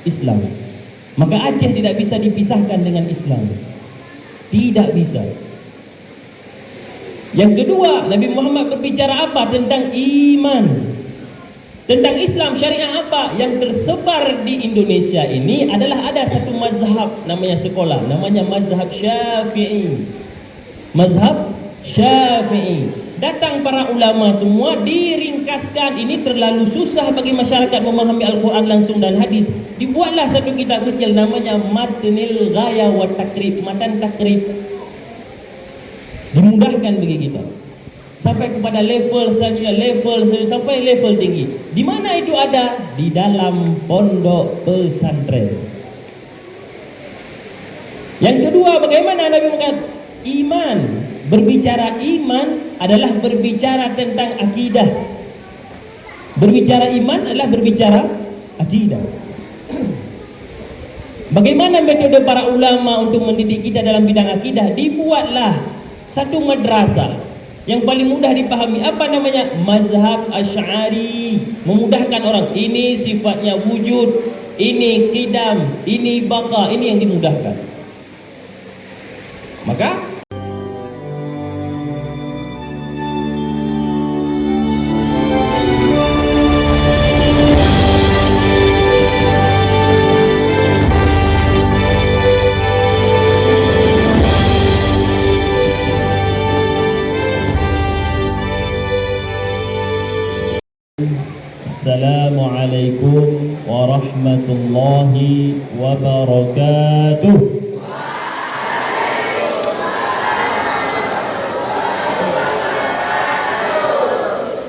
Islam. Maka Aceh tidak bisa dipisahkan dengan Islam. Tidak bisa. Yang kedua, Nabi Muhammad berbicara apa? Tentang iman. Tentang Islam, syariah apa? Yang tersebar di Indonesia ini adalah ada satu mazhab namanya sekolah, namanya mazhab Syafi'i. Mazhab Syafi'i. Datang para ulama semua, diringkaskan. Ini terlalu susah bagi masyarakat memahami Al-Quran langsung dan hadis. Dibuatlah satu kitab kecil namanya Matnil Ghaya wa Takrib, matan takrib. Dimudahkan bagi kita sampai kepada level selanjutnya, sampai level tinggi. Di mana itu ada? Di dalam pondok pesantren. Yang kedua, bagaimana Nabi mengatakan iman? Berbicara iman adalah berbicara tentang akidah. Berbicara iman adalah berbicara akidah. Bagaimana metode para ulama untuk mendidik kita dalam bidang akidah? Dibuatlah satu madrasah yang paling mudah dipahami. Apa namanya? Mazhab Asy'ari. Memudahkan orang. Ini sifatnya wujud, ini qidam, ini baqa. Ini yang dimudahkan. Maka Assalamualaikum warahmatullahi wabarakatuh.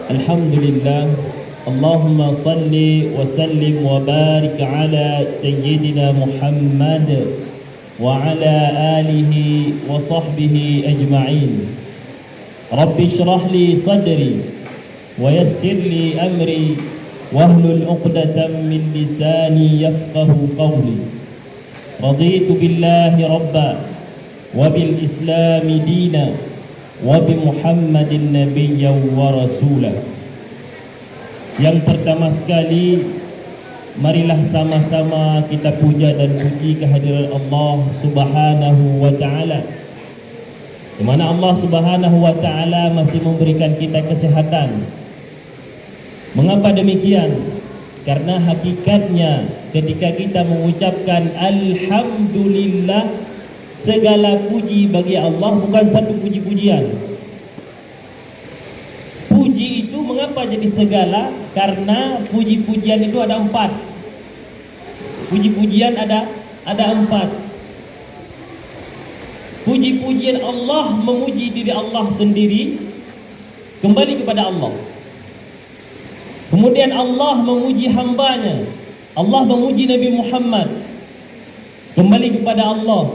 Alhamdulillah. Allahumma salli wa sallim wa barik ala Sayyidina Muhammad wa ala alihi wa sahbihi ajma'in. Rabbi shrah li sadri wa yassir li amri wahlul 'uqdatam min lisani yafqahu qawli. Raditu billahi rabba wa bil islami dina wa bi Muhammadin nabiyyan wa rasulah. Yang pertama sekali, marilah sama-sama kita puja dan puji kehadiran Allah Subhanahu wa taala. Di mana Allah Subhanahu wa taala masih memberikan kita kesehatan. Mengapa demikian? Karena hakikatnya ketika kita mengucapkan alhamdulillah, segala puji bagi Allah, bukan satu puji-pujian. Puji itu mengapa jadi segala? Karena puji-pujian itu ada 4. Puji-pujian ada 4. Puji-pujian Allah, memuji diri Allah sendiri, kembali kepada Allah. Kemudian Allah memuji hambanya, Allah memuji Nabi Muhammad, kembali kepada Allah.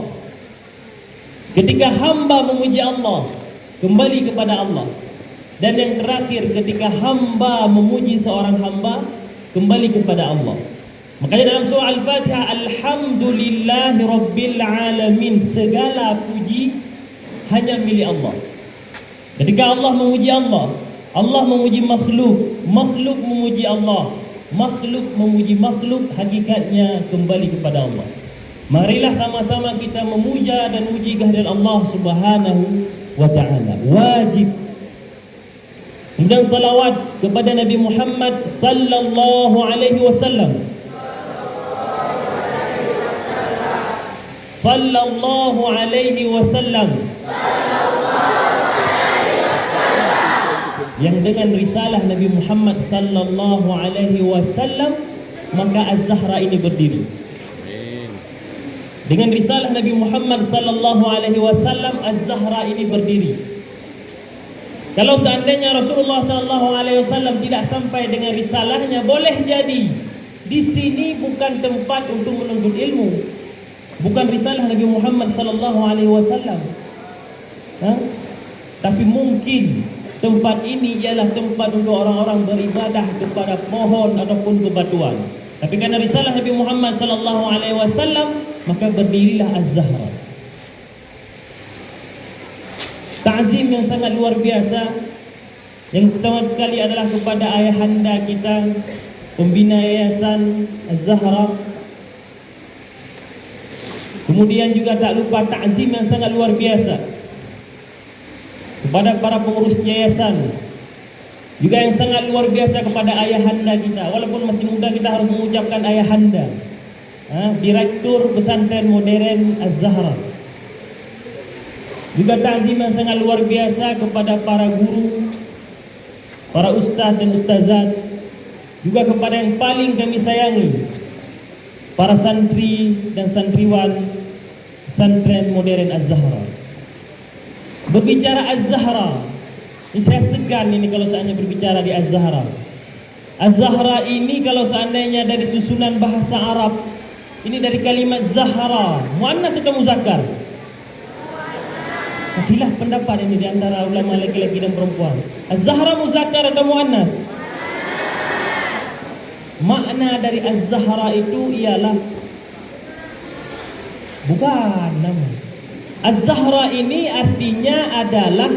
Ketika hamba memuji Allah, kembali kepada Allah. Dan yang terakhir, ketika hamba memuji seorang hamba, kembali kepada Allah. Makanya dalam surah Al-Fatihah, alhamdulillahi rabbil alamin, segala puji hanya milik Allah. Ketika Allah memuji Allah, Allah memuji makhluk, makhluk memuji Allah, makhluk memuji makhluk, hakikatnya kembali kepada Allah. Marilah sama-sama kita memuja dan muji kehadiran Allah Subhanahu wa taala. Wajib. Kemudian salawat kepada Nabi Muhammad sallallahu alaihi wasallam. Sallallahu alaihi wasallam. Yang dengan risalah Nabi Muhammad sallallahu alaihi wasallam, maka Az-Zahra ini berdiri. Dengan risalah Nabi Muhammad sallallahu alaihi wasallam, Az-Zahra ini berdiri. Kalau seandainya Rasulullah sallallahu alaihi wasallam tidak sampai dengan risalahnya, boleh jadi di sini bukan tempat untuk menuntut ilmu. Bukan risalah Nabi Muhammad sallallahu alaihi wasallam. Tapi mungkin tempat ini ialah tempat untuk orang-orang beribadah kepada pohon ataupun bebatuan. Tapi karena risalah Nabi Muhammad sallallahu alaihi wasallam, maka berdirilah Az-Zahra. Ta'zim yang sangat luar biasa. Yang pertama sekali adalah kepada ayahanda kita, pembina yayasan Az-Zahra, Kemudian juga tak lupa takzim yang sangat luar biasa kepada para pengurus yayasan, juga yang sangat luar biasa kepada ayahanda kita. Walaupun masih muda, kita harus mengucapkan ayahanda. Direktur Pesantren Modern Az-Zahra. Juga takzim yang sangat luar biasa kepada para guru, para ustaz dan ustazat, juga kepada yang paling kami sayangi, para santri dan santriwan Pesantren Modern Az-Zahra. Berbicara Az-Zahra, ini saya segan ini kalau seandainya berbicara di Az-Zahra. Az-Zahra ini kalau seandainya dari susunan bahasa Arab, ini dari kalimat Zahra, muannas atau muzakkar? Khilaf pendapat ini di antara ulama laki-laki dan perempuan. Az-Zahra muzakkar atau muannas? Makna dari Az-Zahra itu ialah bukan nama. Az-Zahra ini artinya adalah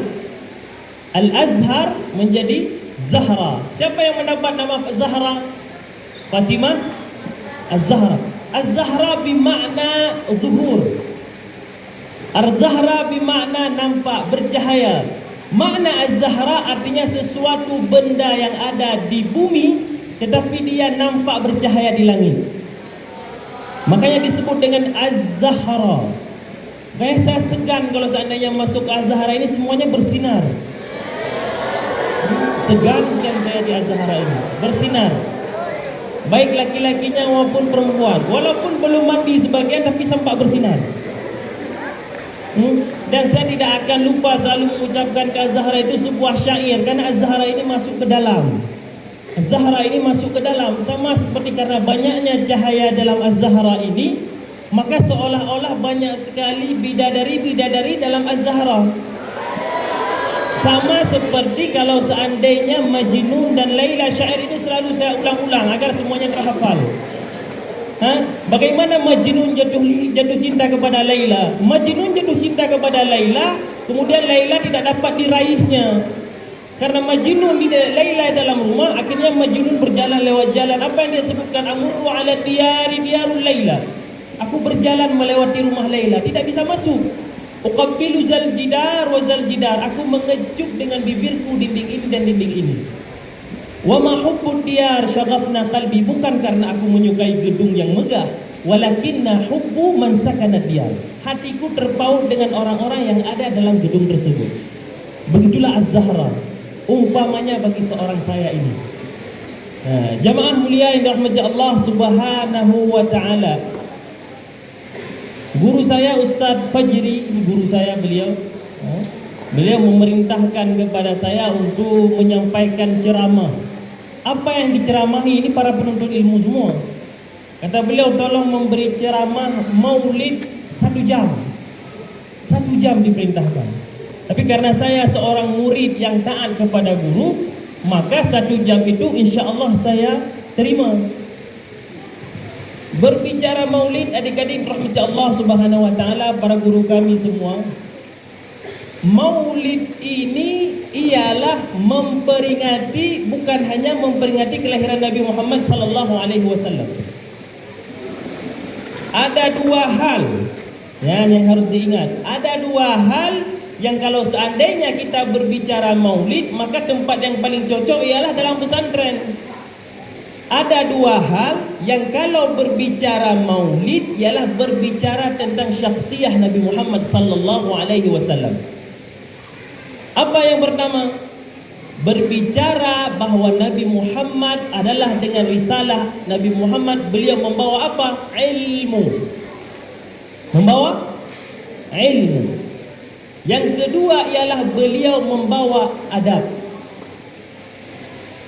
Al-Azhar menjadi Zahra. Siapa yang mendapat nama Zahra? Fatimah Az-Zahra. Az-Zahra bermakna zuhur. Az-Zahra bermakna nampak, bercahaya. Makna Az-Zahra artinya sesuatu benda yang ada di bumi tetapi dia nampak bercahaya di langit. Makanya disebut dengan Az-Zahra. Saya segan kalau seandainya masuk ke Az-Zahra ini semuanya bersinar. Segan kan saya di Az-Zahra ini bersinar, baik laki-lakinya maupun perempuan. Walaupun belum mandi sebagian tapi sampai bersinar. Dan saya tidak akan lupa selalu mengucapkan ke Az-Zahra itu sebuah syair, karena Az-Zahra ini masuk ke dalam. Az-Zahra ini masuk ke dalam, sama seperti karena banyaknya cahaya dalam Az-Zahra ini, maka seolah-olah banyak sekali bidadari-bidadari dalam Az-Zahra. Sama seperti kalau seandainya Majnun dan Laila, syair ini selalu saya ulang-ulang agar semuanya terhafal. Bagaimana Majnun jatuh cinta kepada Laila? Majnun jatuh cinta kepada Laila, kemudian Laila tidak dapat diraihnya. Karena Majnun di Laila dalam rumah, akhirnya Majnun berjalan lewat jalan. Apa yang dia sebutkan? Amurru ala diyarul Laila. Aku berjalan melewati rumah Laila, tidak bisa masuk. Uqabbilu zal jidar wa zal jidar. Aku mengecup dengan bibirku dinding ini dan dinding ini. Wa ma hubbud diyar syaghafna qalbi. Bukan karena aku menyukai gedung yang megah, walakinna hubbu man sakana diyar. Hatiku terpaut dengan orang-orang yang ada dalam gedung tersebut. Begitulah Az-Zahra umpamanya bagi seorang saya ini. Jamaah mulia yang dirahmati Allah Subhanahu wa taala. Guru saya Ustaz Fajri, guru saya beliau memerintahkan kepada saya untuk menyampaikan ceramah. Apa yang diceramahi ini para penuntut ilmu semua. Kata beliau, tolong memberi ceramah maulid 1 jam. 1 jam diperintahkan. Tapi karena saya seorang murid yang taat kepada guru, maka 1 jam itu insya Allah saya terima. Berbicara maulid, adik-adik rahmati Allah Subhanahu wa taala, para guru kami semua, maulid ini ialah memperingati, bukan hanya memperingati kelahiran Nabi Muhammad sallallahu alaihi wasallam. Ada 2 hal yang harus diingat. Ada 2 hal yang kalau seandainya kita berbicara maulid, maka tempat yang paling cocok ialah dalam pesantren. Ada 2 hal yang kalau berbicara maulid ialah berbicara tentang syakhsiyah Nabi Muhammad sallallahu alaihi wasallam. Apa yang pertama? Berbicara bahwa Nabi Muhammad adalah dengan risalah Nabi Muhammad, beliau membawa apa? Ilmu. Membawa ilmu. Yang kedua ialah beliau membawa adab.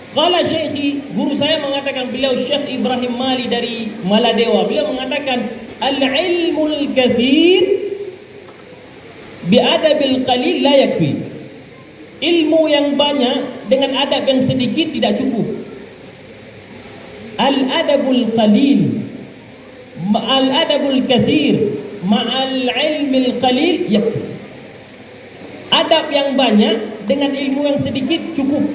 Qala syekhi, guru saya mengatakan, beliau Syekh Ibrahim Mali dari Maladewa, beliau mengatakan al-ilmul kathir bi'adabil qalil la yakfi. Ilmu yang banyak dengan adab yang sedikit tidak cukup. Al-adabul qalil al-adabul kathir ma'al ilmil qalil yakfi. Adab yang banyak dengan ilmu yang sedikit cukup.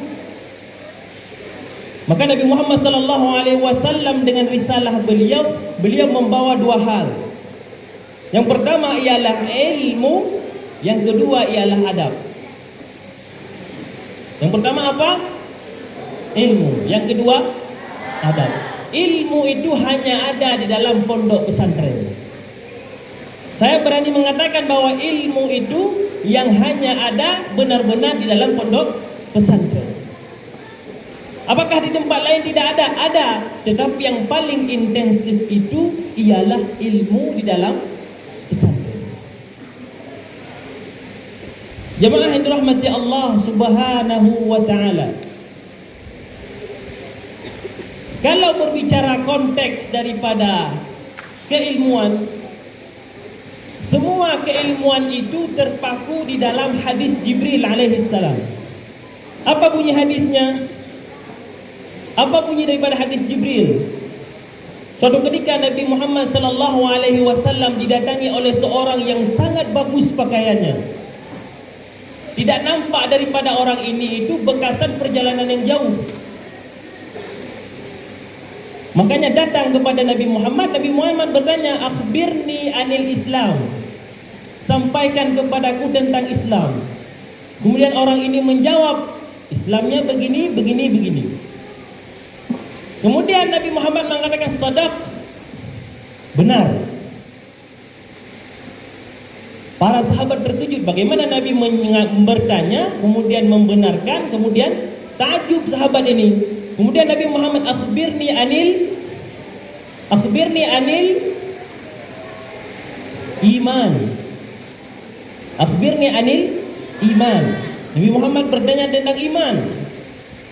Maka Nabi Muhammad sallallahu alaihi wasallam dengan risalah beliau membawa 2 hal. Yang pertama ialah ilmu, yang kedua ialah adab. Yang pertama apa? Ilmu. Yang kedua adab. Ilmu itu hanya ada di dalam pondok pesantren. Saya berani mengatakan bahwa ilmu itu yang hanya ada benar-benar di dalam pondok pesantren. Apakah di tempat lain tidak ada? Ada. Tetapi yang paling intensif itu ialah ilmu di dalam pesantren. Jemaah yang dirahmati Allah Subhanahu wa taala. Kalau berbicara konteks daripada keilmuan, semua keilmuan itu terpaku di dalam hadis Jibril alaihi salam. Apa bunyi hadisnya? Apa bunyi daripada hadis Jibril? Suatu ketika Nabi Muhammad sallallahu alaihi wasallam didatangi oleh seorang yang sangat bagus pakaiannya. Tidak nampak daripada orang ini itu bekasan perjalanan yang jauh. Makanya datang kepada Nabi Muhammad bertanya, "Akhbirni anil Islam." Sampaikan kepadaku tentang Islam. Kemudian orang ini menjawab, Islamnya begini, begini, begini. Kemudian Nabi Muhammad mengatakan, "Shadaq." Benar. Para sahabat terkejut bagaimana Nabi bertanya, kemudian membenarkan, kemudian takjub sahabat ini. Kemudian Nabi Muhammad, akhbirni anil iman. Akhbirni anil iman. Nabi Muhammad bertanya tentang iman.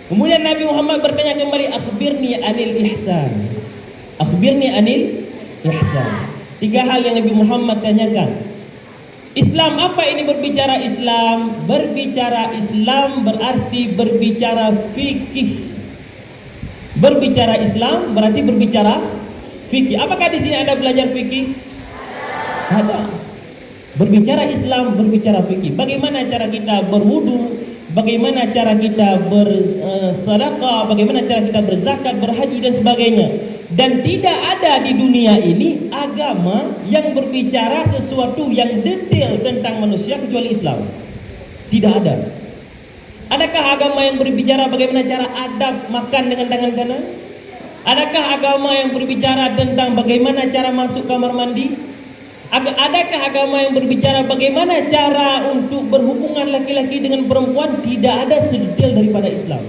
Kemudian Nabi Muhammad bertanya kembali, akhbirni anil ihsan. Akhbirni anil ihsan. Tiga hal yang Nabi Muhammad tanyakan. Islam, apa ini berbicara Islam? Berbicara Islam berarti berbicara fikih. Berbicara Islam berarti berbicara fikih. Apakah di sini ada belajar fikih? Ada. Berbicara Islam, berbicara fikih. Bagaimana cara kita berwudu, bagaimana cara kita bersedekah, bagaimana cara kita berzakat, berhaji dan sebagainya. Dan tidak ada di dunia ini agama yang berbicara sesuatu yang detail tentang manusia kecuali Islam. Tidak ada. Adakah agama yang berbicara bagaimana cara adab makan dengan tangan kanan? Adakah agama yang berbicara tentang bagaimana cara masuk kamar mandi? Adakah agama yang berbicara bagaimana cara untuk berhubungan laki-laki dengan perempuan? Tidak ada sedetail daripada Islam.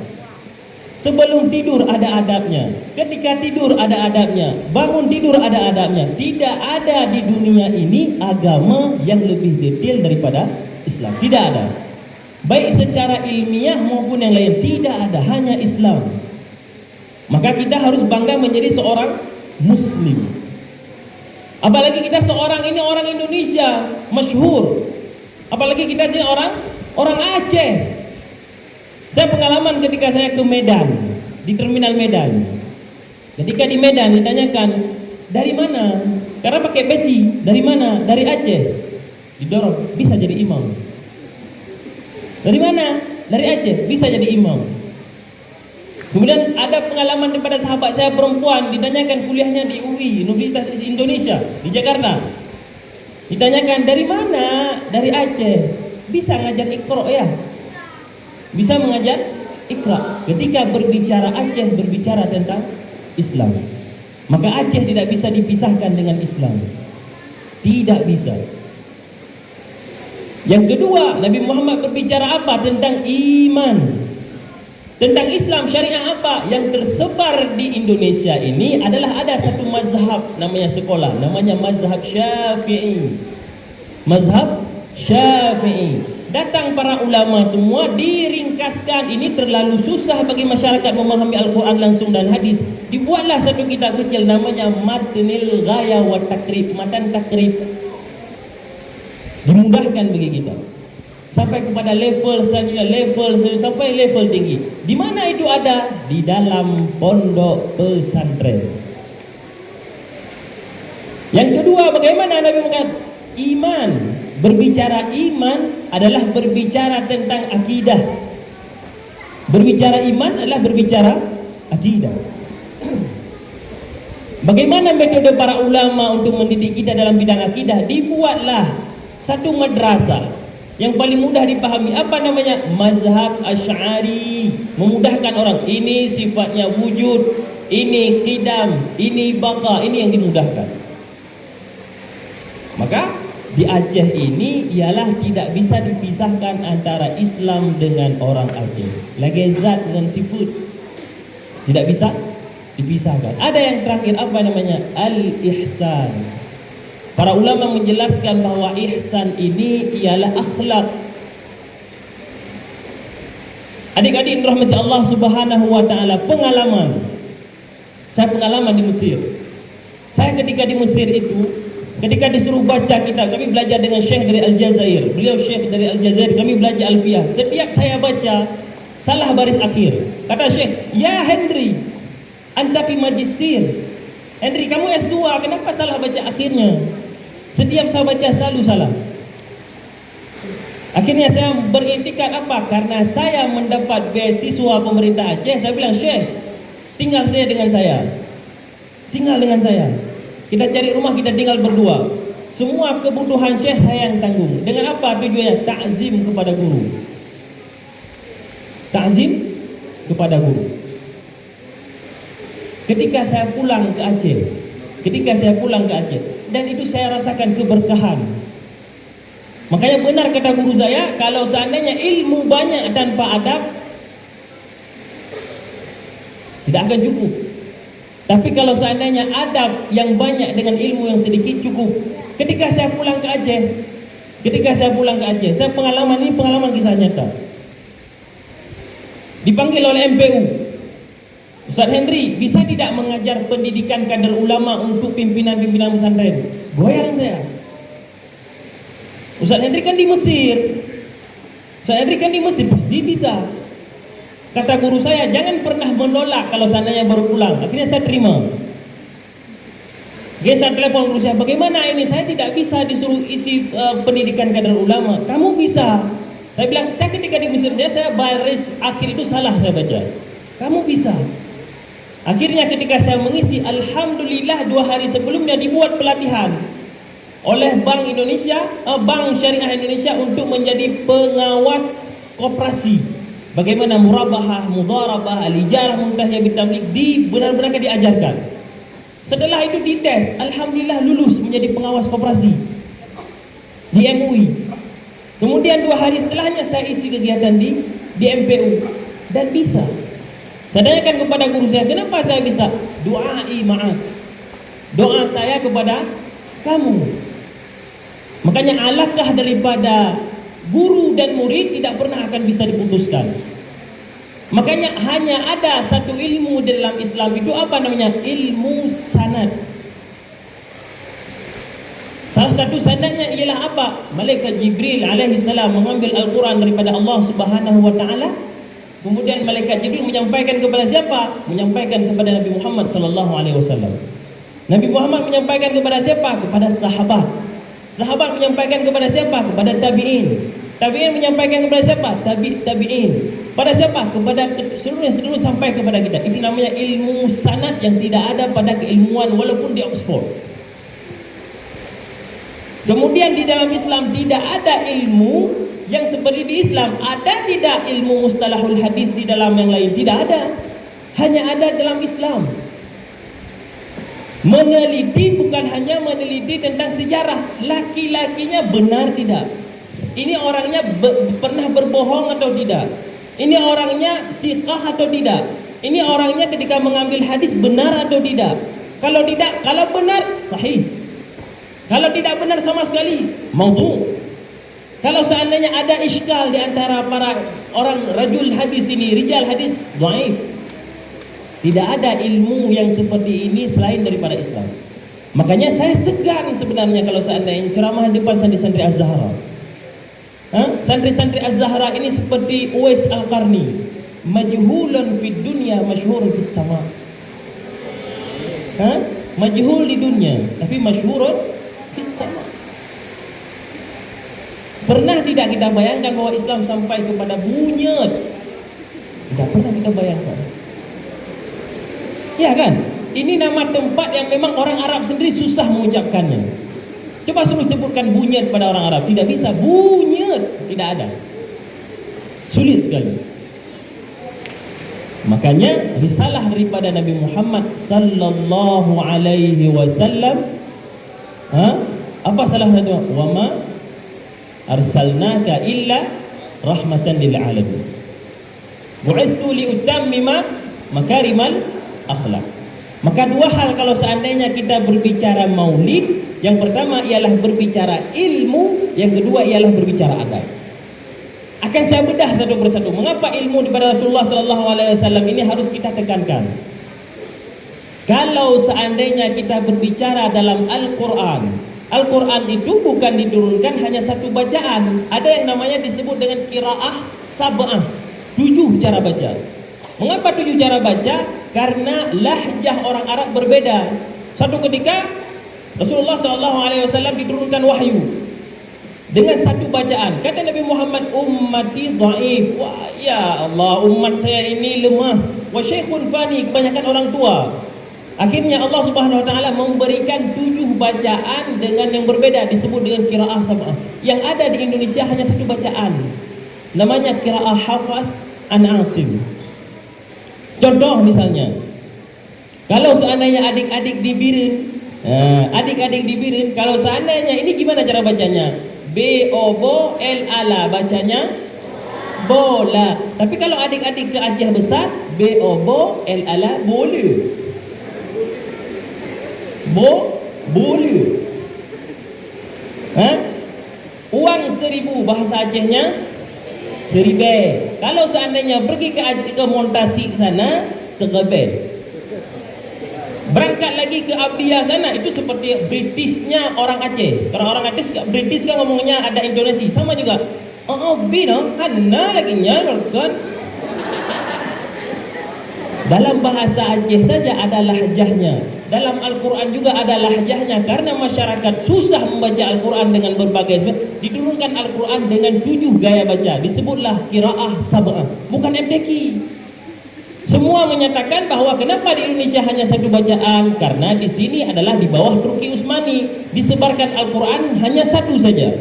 Sebelum tidur ada adabnya, ketika tidur ada adabnya, bangun tidur ada adabnya. Tidak ada di dunia ini agama yang lebih detail daripada Islam. Tidak ada. Baik secara ilmiah maupun yang lain, tidak ada, hanya Islam. Maka kita harus bangga menjadi seorang Muslim. Apalagi kita seorang ini orang Indonesia masyhur. Apalagi kita ini orang Aceh. Saya pengalaman ketika saya ke Medan, di terminal Medan. Ketika di Medan ditanyakan, dari mana? Karena pakai peci, dari mana? Dari Aceh. Didorong, bisa jadi imam. Dari mana? Dari Aceh, bisa jadi imam. Kemudian ada pengalaman daripada sahabat saya perempuan, ditanyakan kuliahnya di UI, Universitas Indonesia, di Jakarta. Ditanyakan, dari mana? Dari Aceh. Bisa ngajar Iqra ya? Bisa mengajar Iqra. Ketika berbicara Aceh, berbicara tentang Islam. Maka Aceh tidak bisa dipisahkan dengan Islam. Tidak bisa. Yang kedua, Nabi Muhammad berbicara apa? Tentang iman. Tentang Islam, syariah apa? Yang tersebar di Indonesia ini adalah ada satu mazhab namanya sekolah, namanya mazhab Syafi'i. Mazhab Syafi'i. Datang para ulama semua, diringkaskan. Ini terlalu susah bagi masyarakat memahami Al-Quran langsung dan hadis. Dibuatlah satu kitab kecil namanya Matnil Ghaya wa Takrib, matan takrib. Dimudahkan bagi kita sampai kepada level selanjutnya, sampai level tinggi. Di mana itu ada? Di dalam pondok pesantren. Yang kedua, bagaimana Nabi mengatakan iman? Berbicara iman adalah berbicara tentang akidah. Berbicara iman adalah berbicara akidah. Bagaimana metode para ulama untuk mendidik kita dalam bidang akidah? Dibuatlah satu madrasah yang paling mudah dipahami. Apa namanya? Mazhab Asy'ari. Memudahkan orang. Ini sifatnya wujud, ini qidam, ini baqa, ini yang dimudahkan. Maka di Aceh ini ialah tidak bisa dipisahkan antara Islam dengan orang Aceh. Lagi zat dengan sifat tidak bisa dipisahkan. Ada yang terakhir, apa namanya? Al-ihsan. Para ulama menjelaskan bahwa ihsan ini ialah akhlak. Adik-adik rahmati Allah Subhanahu wa taala, pengalaman. Saya pengalaman di Mesir. Saya ketika di Mesir itu, ketika disuruh baca kitab, kami belajar dengan Syekh dari Aljazair. Beliau Syekh dari Aljazair, kami belajar Alfiyah. Setiap saya baca, salah baris akhir. Kata Syekh, "Ya Henry, anta fi magister. Henry, kamu S2, kenapa salah baca akhirnya?" Setiap saya baca selalu salah. Akhirnya saya beriktikad apa? Karena saya mendapat beasiswa pemerintah Aceh. Saya bilang, "Syekh, tinggal saya dengan saya. Tinggal dengan saya. Kita cari rumah, kita tinggal berdua. Semua kebutuhan Syekh saya yang tanggung." Dengan apa tujuannya? Ta'zim kepada guru. Ta'zim kepada guru. Ketika saya pulang ke Aceh, dan itu saya rasakan keberkahan. Makanya benar kata guru saya, kalau seandainya ilmu banyak tanpa adab, tidak akan cukup. Tapi kalau seandainya adab yang banyak dengan ilmu yang sedikit cukup. Ketika saya pulang ke Aceh, saya pengalaman kisah nyata. Dipanggil oleh MPU. Ustaz Henry, bisa tidak mengajar pendidikan kader ulama untuk pimpinan-pimpinan pesantren? Goyang saya. Ustaz Henry kan di Mesir. Pasti bisa. Kata guru saya, jangan pernah menolak kalau seandainya baru pulang. Akhirnya saya terima. Dia saya telepon guru saya, bagaimana ini? Saya tidak bisa disuruh isi pendidikan kader ulama. Kamu bisa. Saya bilang, saya ketika di Mesir, saya baris akhir itu salah saya baca. Kamu bisa. Akhirnya ketika saya mengisi, alhamdulillah 2 hari sebelumnya dibuat pelatihan oleh Bank Indonesia, Bank Syariah Indonesia untuk menjadi pengawas koperasi. Bagaimana murabahah, mudharabah, al-ijarah, muntahiyah bitamlik benar-benar diajarkan. Setelah itu dites, alhamdulillah lulus menjadi pengawas koperasi di MUI. Kemudian 2 hari setelahnya saya isi kegiatan di MPU dan bisa. Saya tanyakan kepada guru saya, kenapa saya bisa? Du'ai ma'ak. Doa saya kepada kamu. Makanya alakah daripada guru dan murid tidak pernah akan bisa diputuskan. Makanya hanya ada satu ilmu dalam Islam itu, apa namanya? Ilmu sanad. Salah satu sanadnya ialah apa? Malaikat Jibril alaihi salam mengambil Al-Quran daripada Allah Subhanahu wa taala. Kemudian malaikat Jibril menyampaikan kepada siapa? Menyampaikan kepada Nabi Muhammad sallallahu alaihi wasallam. Nabi Muhammad menyampaikan kepada siapa? Kepada sahabat. Sahabat menyampaikan kepada siapa? Kepada tabi'in. Tabi'in menyampaikan kepada siapa? Tabi'in. Pada siapa? Kepada seluruh sampai kepada kita. Itu namanya ilmu sanad yang tidak ada pada keilmuan walaupun di Oxford. Kemudian di dalam Islam tidak ada ilmu yang seperti di Islam. Ada tidak ilmu mustalahul hadis di dalam yang lain? Tidak ada. Hanya ada dalam Islam. Meneliti bukan hanya meneliti tentang sejarah. Laki-lakinya benar tidak? Ini orangnya pernah berbohong atau tidak? Ini orangnya siqah atau tidak? Ini orangnya ketika mengambil hadis benar atau tidak? Kalau tidak, kalau benar, sahih. Kalau tidak benar sama sekali, maudhu'. Kalau seandainya ada iskal di antara para orang rajul hadis ini, rijal hadis, dhaif. Tidak ada ilmu yang seperti ini selain daripada Islam. Makanya saya segan sebenarnya kalau seandainya ceramah depan santri-santri Az-Zahra. Santri-santri Az-Zahra ini seperti Uwais Al-Qarni, majhulun fid dunya, masyhurun fis sama. Majhul di dunia, tapi masyhurun fis sama. Pernah tidak kita bayangkan bahwa Islam sampai kepada bunyet? Tidak pernah kita bayangkan. Ya kan? ini nama tempat yang memang orang Arab sendiri susah mengucapkannya. Coba suruh sebutkan Bunyat pada orang Arab, tidak bisa. Bunyat tidak ada, sulit sekali. Makanya risalah daripada Nabi Muhammad sallallahu alaihi wasallam, apa salah satu? Wa ma arsalnaka illa rahmatan lil alamin. Bu'itsu li utammima makarimal akhlak. Maka dua hal kalau seandainya kita berbicara maulid, yang pertama ialah berbicara ilmu, yang kedua ialah berbicara adab. Akan saya bedah satu persatu. Mengapa ilmu daripada Rasulullah sallallahu alaihi wasallam ini harus kita tekankan? Kalau seandainya kita berbicara dalam Al-Qur'an, Al-Quran itu bukan diturunkan hanya satu bacaan. Ada yang namanya disebut dengan qiraah sab'ah, 7 cara baca. Mengapa 7 cara baca? Karena lahjah orang Arab berbeda. Satu ketika Rasulullah SAW diturunkan wahyu dengan satu bacaan. Kata Nabi Muhammad, ummati dhaif. Wah, ya Allah, umat saya ini lemah. Wa syekhun fani, kebanyakan orang tua. Akhirnya Allah Subhanahu wa taala memberikan 7 bacaan dengan yang berbeda, disebut dengan qiraah sab'ah. Yang ada di Indonesia hanya satu bacaan. Namanya qiraah Hafs an Asim. Contoh misalnya, kalau seandainya adik-adik di Biren, kalau seandainya ini gimana cara bacanya? B O bo L ala, bacanya bola. Tapi kalau adik-adik ke Aceh besar, B O bo L ala boleh. Boleh. Uang 1000 bahasa Acehnya 1000. Kalau seandainya pergi ke Montasi sana, segebe. Berangkat lagi ke Abdiya sana, itu seperti Britishnya orang Aceh. Kalau orang Aceh British kan ngomongnya ada Indonesia, sama juga. Bino, hana lagi kan. Dalam bahasa Aceh saja ada lahjahnya. Dalam Al-Quran juga ada lahjahnya. Karena masyarakat susah membaca Al-Quran dengan berbagai sebab, diturunkan Al-Quran dengan 7 gaya baca. Disebutlah qiraah sab'ah, bukan MTQ. Semua menyatakan bahwa kenapa di Indonesia hanya satu bacaan? Karena di sini adalah di bawah Turki Utsmani, disebarkan Al-Quran hanya satu saja.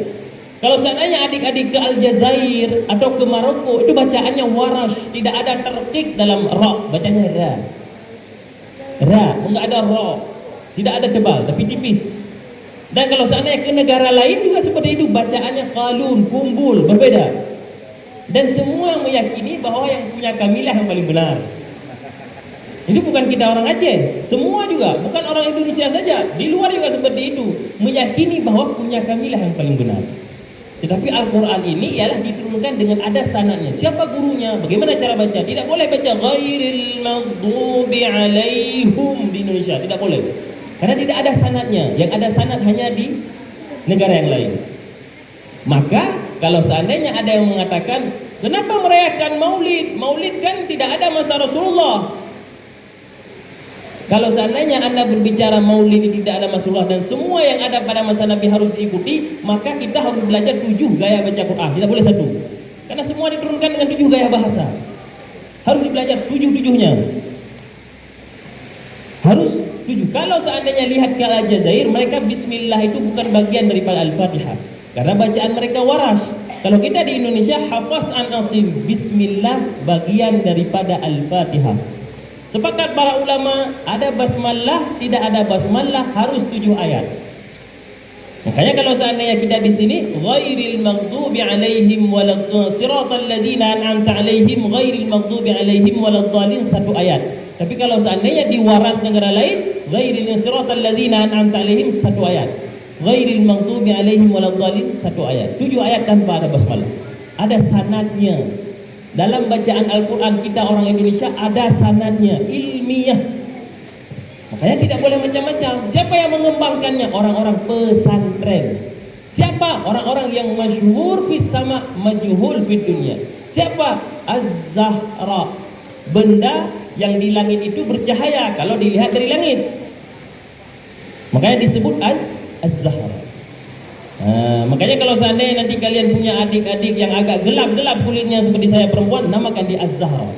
Kalau seandainya adik-adik ke Aljazair atau ke Maroko, itu bacaannya waras, tidak ada terkik dalam ra, bacanya ra, enggak ada ra, tidak ada tebal tapi tipis. Dan kalau seandainya ke negara lain juga seperti itu, bacaannya qalun, kumbul, berbeda. Dan semua meyakini bahwa yang punya kamilah yang paling benar. Ini bukan kita orang Aceh, semua juga, bukan orang Indonesia saja, di luar juga seperti itu, meyakini bahwa punya kamilah yang paling benar. Tetapi Al-Quran ini ialah diturunkan dengan ada sanadnya. Siapa gurunya? Bagaimana cara baca? Tidak boleh baca ghairil maghdubi alaihim di Indonesia, tidak boleh. Karena tidak ada sanadnya. Yang ada sanad hanya di negara yang lain. Maka kalau seandainya ada yang mengatakan, kenapa merayakan maulid? Maulid kan tidak ada masa Rasulullah. Kalau seandainya Anda berbicara maulid tidak ada masa Rasulullah dan semua yang ada pada masa Nabi harus diikuti, maka kita harus belajar 7 gaya baca Quran. Tidak boleh satu. Karena semua diturunkan dengan 7 gaya bahasa. Harus dibelajar 7-7-nya. Harus 7. Kalau seandainya lihat ke Aljazair, mereka bismillah itu bukan bagian daripada Al-Fatihah. Karena bacaan mereka waras. Kalau kita di Indonesia, Hafs an Asim, bismillah bagian daripada Al-Fatihah. Sepakat para ulama, ada basmalah, tidak ada basmalah, harus 7 ayat. Makanya kalau seandainya kita di sini, ghairil maghdubi alaihim waladdallin, siratal ladzina an'amta alaihim ghairil maghdubi alaihim waladdallin, 1 ayat. Tapi kalau seandainya di waras negara lain, ghairil siratal ladzina an'amta alaihim, 1 ayat. Ghairil maghdubi alaihim waladdallin, 1 ayat. 7 ayat tanpa ada basmalah. Ada sanadnya. Dalam bacaan Al-Quran kita orang Indonesia ada sanadnya, ilmiah. Makanya tidak boleh macam-macam. Siapa yang mengembangkannya? Orang-orang pesantren. Siapa? Orang-orang yang masyhur fis sama, majhul fid dunya. Siapa? Az-Zahra. Benda yang di langit itu bercahaya kalau dilihat dari langit. Makanya disebut Az-Zahra. Makanya kalau seandainya nanti kalian punya adik-adik yang agak gelap-gelap kulitnya seperti saya perempuan, namakan dia Az-Zahra.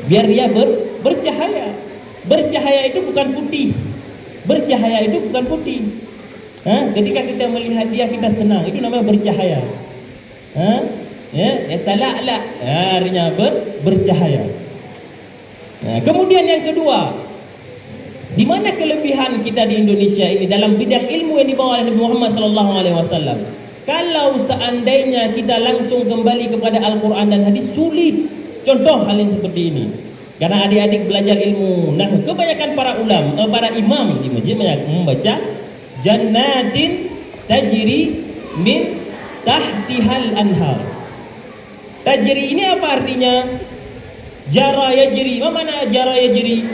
Biar dia bercahaya. Bercahaya itu bukan putih. Bercahaya itu bukan putih. Ketika kita melihat dia kita senang, itu namanya bercahaya. Tala'la, artinya bercahaya. Kemudian yang kedua, di mana kelebihan kita di Indonesia ini dalam bidang ilmu yang dibawa oleh Nabi Muhammad SAW? Kalau seandainya kita langsung kembali kepada Al-Quran dan hadis, sulit. Contoh hal yang seperti ini. Karena adik-adik belajar ilmu nahwu, kebanyakan para ulama, para imam di masjid membaca jannatin tajri min tahtihal anhar. Tajri ini apa artinya? Jara yajri. Mana jara yajri?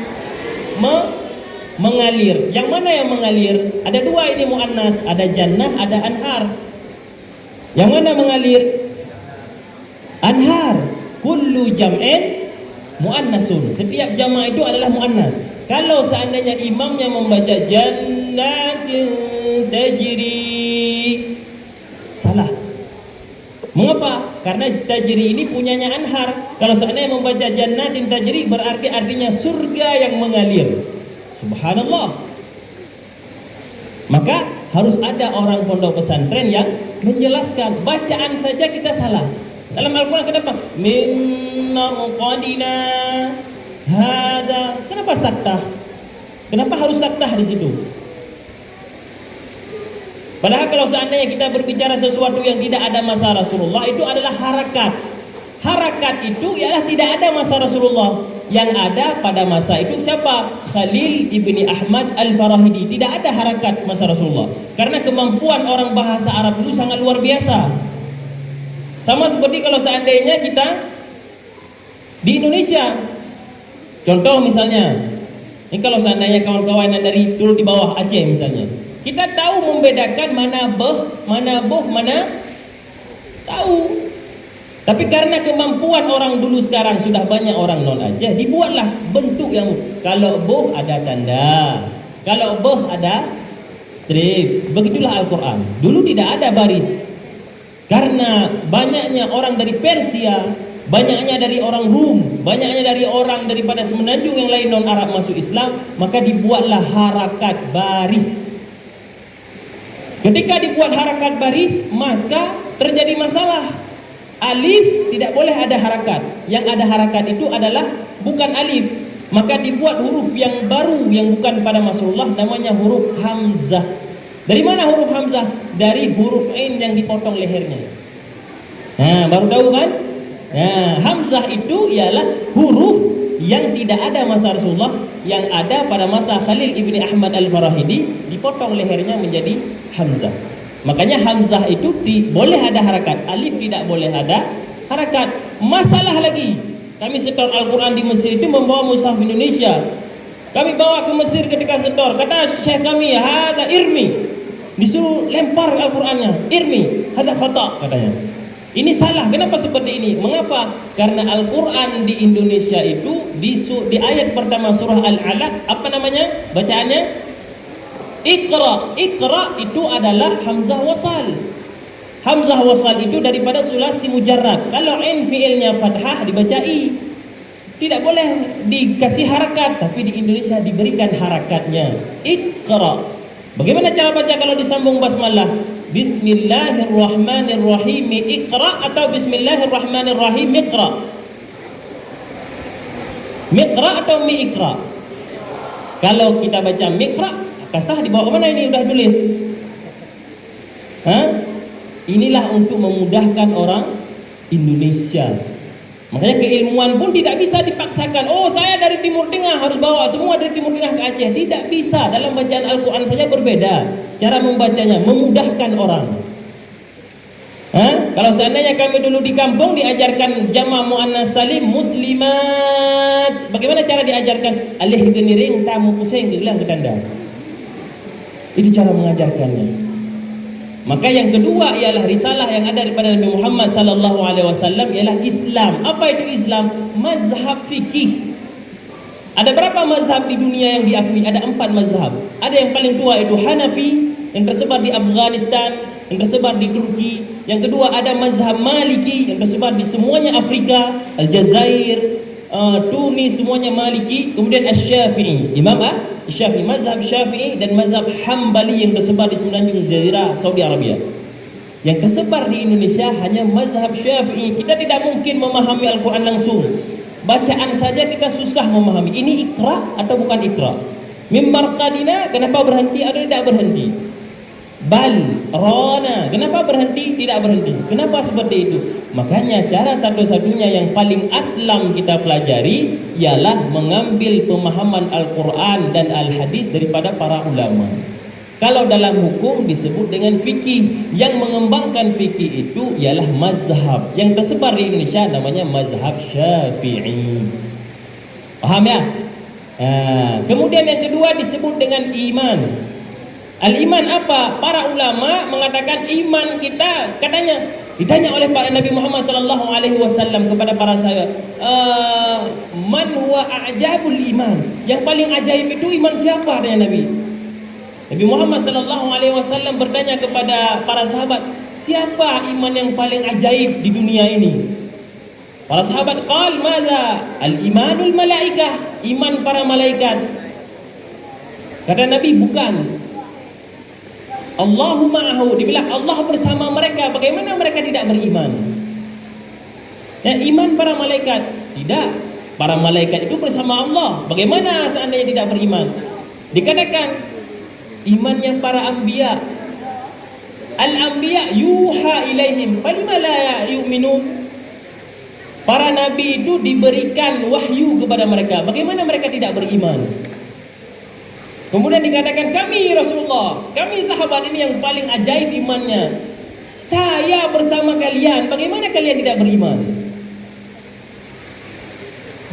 Mengalir. Yang mana yang mengalir? Ada dua ini muannas, ada jannah, ada anhar. Yang mana mengalir? Anhar. Kullu jam'in muannasun. Setiap jama' itu adalah muannas. Kalau seandainya imamnya membaca jannatin tajri, salah. Mengapa? Karena tajri ini punyanya anhar. Kalau seandainya membaca jannatin tajri, berarti artinya surga yang mengalir. Subhanallah. Maka harus ada orang pondok pesantren yang menjelaskan. Bacaan saja kita salah. Dalam Al-Quran kenapa? Mimma qadina hada. Kenapa saktah? Kenapa harus saktah di situ? Padahal kalau seandainya kita berbicara sesuatu yang tidak ada masa Rasulullah, itu adalah harakat. Harakat itu ialah tidak ada masa Rasulullah. Yang ada pada masa itu siapa? Khalil ibni Ahmad al-Farahidi. Tidak ada harakat masa Rasulullah. Karena kemampuan orang bahasa Arab itu sangat luar biasa. Sama seperti kalau seandainya kita di Indonesia. Contoh misalnya, ini kalau seandainya kawan-kawan yang dari dulu di bawah Aceh misalnya, kita tahu membedakan mana beh, mana boh, mana tahu. Tapi karena kemampuan orang dulu sekarang sudah banyak orang non Aceh, dibuatlah bentuk yang kalau boh ada tanda, kalau boh ada strip. Begitulah Al-Quran. Dulu tidak ada baris. Karena banyaknya orang dari Persia, banyaknya dari orang Rum, banyaknya dari orang daripada semenanjung yang lain non Arab masuk Islam, maka dibuatlah harakat baris. Ketika dibuat harakat baris, maka terjadi masalah. Alif tidak boleh ada harakat. Yang ada harakat itu adalah bukan alif. Maka dibuat huruf yang baru yang bukan pada Rasulullah, namanya huruf hamzah. Dari mana huruf hamzah? Dari huruf ain yang dipotong lehernya. Baru tahu kan? Hamzah itu ialah huruf yang tidak ada masa Rasulullah, yang ada pada masa Khalil ibni Ahmad al-Farahidi, dipotong lehernya menjadi hamzah. Makanya hamzah itu boleh ada harakat, alif tidak boleh ada harakat. Masalah lagi, kami setor Al-Quran di Mesir itu membawa mushaf Indonesia. Kami bawa ke Mesir ketika setor, kata syekh kami, hada irmi, disuruh lempar Al-Qurannya, irmi, hada khata katanya. Ini salah. Kenapa seperti ini? Mengapa? Karena Al-Quran di Indonesia itu di ayat pertama surah Al-Alaq, apa namanya bacaannya? Iqra. Iqra itu adalah hamzah wasal. Hamzah wasal itu daripada sulasi mujarrad. Kalau ain fiilnya fathah dibaca i. Tidak boleh dikasih harakat, tapi di Indonesia diberikan harakatnya. Iqra. Bagaimana cara baca kalau disambung basmalah? Bismillahirrahmanirrahim iqra atau bismillahirrahmanirrahim iqra? Miqra atau mi iqra? Kalau kita baca mikra, kasah di bawah mana ini udah tulis? Inilah untuk memudahkan orang Indonesia. Makanya keilmuan pun tidak bisa dipaksakan. Oh, saya dari Timur Tengah harus bawa semua dari Timur Tengah ke Aceh. Tidak bisa. Dalam bacaan Al-Quran saja berbeda. Cara membacanya memudahkan orang. Kalau seandainya kami dulu di kampung diajarkan jama' muannas salim muslimat, bagaimana cara diajarkan? Alih geniring tamu pusing dibilang ke tanda. Itu cara mengajarkannya. Maka yang kedua ialah risalah yang ada daripada Nabi Muhammad sallallahu alaihi wasallam ialah Islam. Apa itu Islam? Mazhab fikih. Ada berapa mazhab di dunia yang diakui? Ada 4 mazhab. Ada yang paling tua itu Hanafi yang tersebar di Afghanistan, yang tersebar di Turki. Yang kedua ada mazhab Maliki yang tersebar di semuanya Afrika, Aljazair, Tunis semuanya Maliki, kemudian Asy-Syafi'i, Imam Asy-Syafi'i, mazhab Syafi'i dan mazhab Hambali yang tersebar di semenanjung Jazirah Saudi Arabia. Yang tersebar di Indonesia hanya mazhab Syafi'i. Kita tidak mungkin memahami Al-Quran langsung. Bacaan saja kita susah memahami. Ini ikra atau bukan ikra? Mimbar qadina, kenapa berhenti atau tidak berhenti? Bal, rona, kenapa berhenti? Tidak berhenti. Kenapa seperti itu? Makanya cara satu-satunya yang paling aslam kita pelajari ialah mengambil pemahaman Al-Quran dan Al-Hadis daripada para ulama. Kalau dalam hukum disebut dengan fikih. Yang mengembangkan fikih itu ialah mazhab. Yang tersebar di Indonesia namanya mazhab Syafi'i. Paham ya? Kemudian yang kedua disebut dengan iman. Al-iman apa? Para ulama mengatakan iman kita, katanya ditanya oleh para Nabi Muhammad sallallahu alaihi wasallam kepada para sahabat, man huwa a'jabul iman? Yang paling ajaib itu iman siapa? Tanya Nabi. Nabi Muhammad sallallahu alaihi wasallam bertanya kepada para sahabat, siapa iman yang paling ajaib di dunia ini? Para sahabat qal madza? Al-imanul malaikah, iman para malaikat. Kata Nabi, bukan. Allahu ma'ahu, dibilang Allah bersama mereka. Bagaimana mereka tidak beriman? Ya, iman para malaikat, tidak. Para malaikat itu bersama Allah. Bagaimana seandainya tidak beriman? Dikatakan imannya para anbiya. Al-anbiya yuha ilaihim, falima la yu'minun? Para nabi itu diberikan wahyu kepada mereka. Bagaimana mereka tidak beriman? Kemudian dikatakan kami Rasulullah, kami sahabat ini yang paling ajaib imannya. Saya bersama kalian, bagaimana kalian tidak beriman?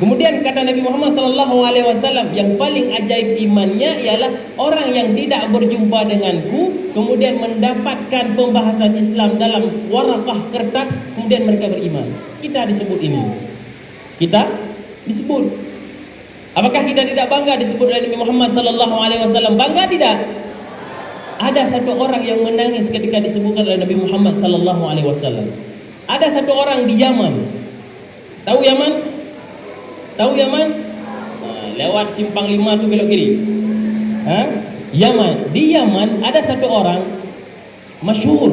Kemudian kata Nabi Muhammad SAW, yang paling ajaib imannya ialah orang yang tidak berjumpa denganku, kemudian mendapatkan pembahasan Islam dalam warakah kertas, kemudian mereka beriman. Kita disebut ini. Kita disebut. Apakah kita tidak bangga disebut oleh Nabi Muhammad SAW? Bangga tidak? Ada satu orang yang menangis ketika disebutkan oleh Nabi Muhammad SAW. Ada satu orang di Yaman. Tahu Yaman? Tahu Yaman? Lewat simpang 5 tu belok kiri. Yaman. Di Yaman ada satu orang masyhur.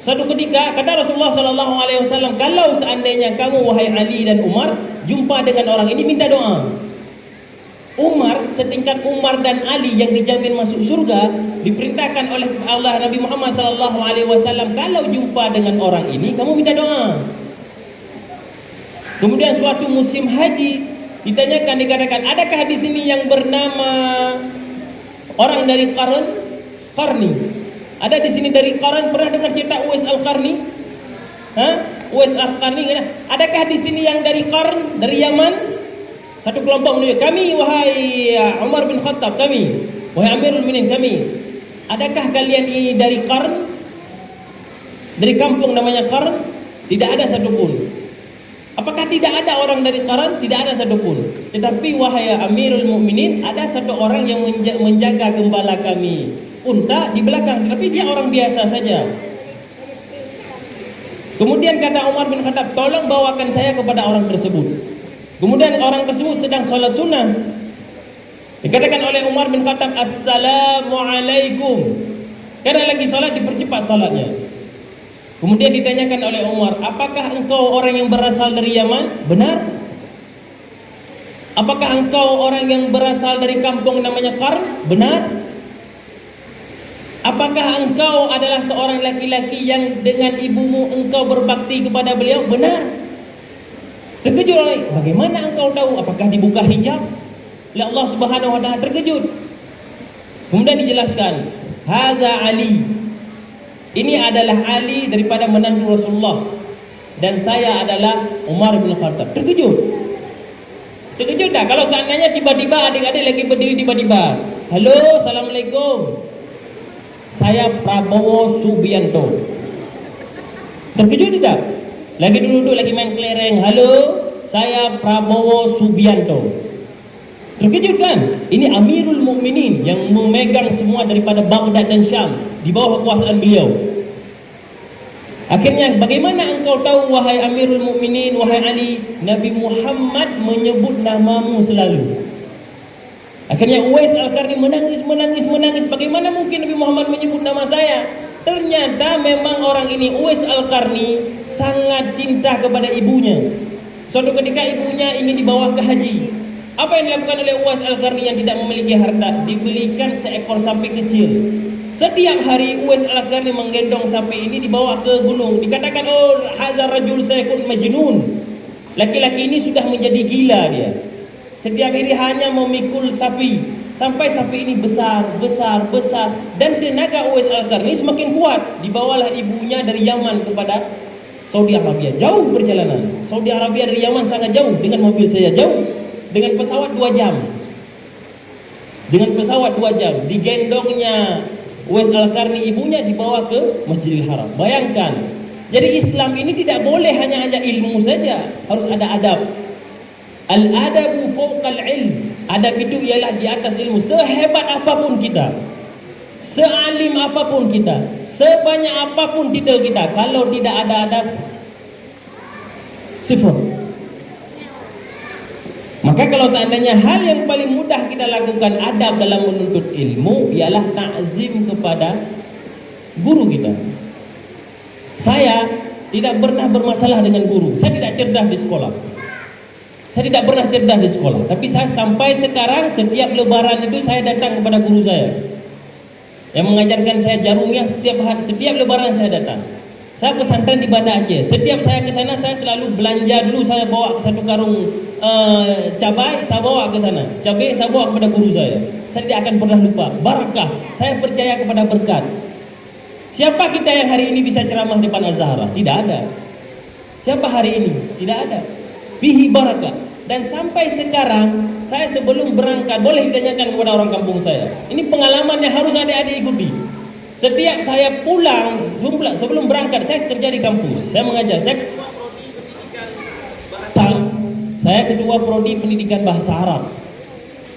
Suatu ketika kata Rasulullah SAW, kalau seandainya kamu wahai Ali dan Umar jumpa dengan orang ini, minta doa. Umar, setingkat Umar dan Ali yang dijamin masuk surga, diperintahkan oleh Allah Nabi Muhammad SAW, kalau jumpa dengan orang ini kamu minta doa. Kemudian suatu musim haji ditanyakan, dikatakan, adakah di sini yang bernama orang dari Qarni? Ada di sini dari Qarn? Pernah dengar cerita Uwais Al-Qarni? Uwais Al-Qarni. Adakah di sini yang dari Qarn, dari Yaman? Satu kelompok menunjuk, kami wahai Umar bin Khattab, kami wahai Amirul Mukminin, kami. Adakah kalian ini dari Qarn? Dari kampung namanya Qarn? Tidak ada satupun. Apakah tidak ada orang dari Qarn? Tidak ada satupun. Tetapi wahai Amirul Mukminin, ada satu orang yang menjaga gembala kami, unta di belakang, tetapi dia orang biasa saja. Kemudian kata Umar bin Khattab, tolong bawakan saya kepada orang tersebut. Kemudian orang tersebut sedang solat sunnah. Dikatakan oleh Umar bin Khattab, Assalamualaikum. Karena lagi solat, dipercepat solatnya. Kemudian ditanyakan oleh Umar, apakah engkau orang yang berasal dari Yaman? Benar. Apakah engkau orang yang berasal dari kampung namanya Qarn? Benar. Apakah engkau adalah seorang laki-laki yang dengan ibumu engkau berbakti kepada beliau? Benar. Terkejut oleh, bagaimana engkau tahu? Apakah dibuka hijab oleh Allah Subhanahu wa taala? Terkejut. Kemudian dijelaskan, hadza Ali. Ini adalah Ali daripada menantu Rasulullah, dan saya adalah Umar bin Khattab. Terkejut. Terkejut tak? Kalau seandainya tiba-tiba adik-adik lagi berdiri tiba-tiba, halo, assalamualaikum, saya Prabowo Subianto. Terkejut tidak? Lagi duduk lagi main kelereng, halo, saya Prabowo Subianto. Terkejut kan? Ini Amirul Mukminin yang memegang semua daripada Baghdad dan Syam di bawah kekuasaan beliau. Akhirnya bagaimana engkau tahu wahai Amirul Mukminin, wahai Ali, Nabi Muhammad menyebut namamu selalu. Akhirnya Uwais Al-Qarni menangis. Bagaimana mungkin Nabi Muhammad menyebut nama saya? Ternyata memang orang ini, Uwais Al-Qarni, sangat cinta kepada ibunya. Suatu ketika ibunya ingin dibawa ke haji. Apa yang dilakukan oleh Uwais Al-Qarni yang tidak memiliki harta? Dibelikan seekor sapi kecil. Setiap hari Uwais Al-Qarni menggendong sapi ini dibawa ke gunung. Dikatakan, oh, hazar rajul sayakun majnun. Laki-laki ini sudah menjadi gila dia. Setiap hari hanya memikul sapi sampai sapi ini besar dan tenaga Uwais Al-Qarni semakin kuat. Dibawalah ibunya dari Yaman kepada Saudi Arabia. Jauh perjalanan. Saudi Arabia dari Yaman sangat jauh, dengan mobil saya jauh, dengan pesawat 2 jam. Dengan pesawat 2 jam digendongnya Uwais Al-Qarni ibunya dibawa ke Masjidil Haram. Bayangkan. Jadi Islam ini tidak boleh hanya ilmu saja, harus ada adab. Al-adabu fawqal ilm. Adab itu ialah di atas ilmu. Sehebat apapun kita, sealim apapun kita, sebanyak apapun titel kita, kalau tidak ada adab, sifat. Maka kalau seandainya hal yang paling mudah kita lakukan adab dalam menuntut ilmu ialah ta'zim kepada guru kita. Saya tidak pernah bermasalah dengan guru. Saya tidak cerdas di sekolah. Saya tidak pernah cerdas di sekolah, tapi saya sampai sekarang setiap lebaran itu saya datang kepada guru saya yang mengajarkan saya jarumiyah. Setiap lebaran saya datang. Saya pesantren di Banda Aceh. Setiap saya ke sana saya selalu belanja dulu, saya bawa ke 1 karung cabai, saya bawa ke sana. Cabai saya bawa kepada guru saya. Saya tidak akan pernah lupa. Barakah. Saya percaya kepada berkat. Siapa kita yang hari ini bisa ceramah di depan Az-Zahra? Tidak ada. Siapa hari ini? Tidak ada. Fihi barakah. Dan sampai sekarang saya sebelum berangkat, boleh ditanyakan kepada orang kampung saya. Ini pengalaman yang harus adik-adik ikuti. Setiap saya pulang, sebelum berangkat, saya kerja di kampus. Saya mengajar. Saya ketua prodi pendidikan bahasa Arab.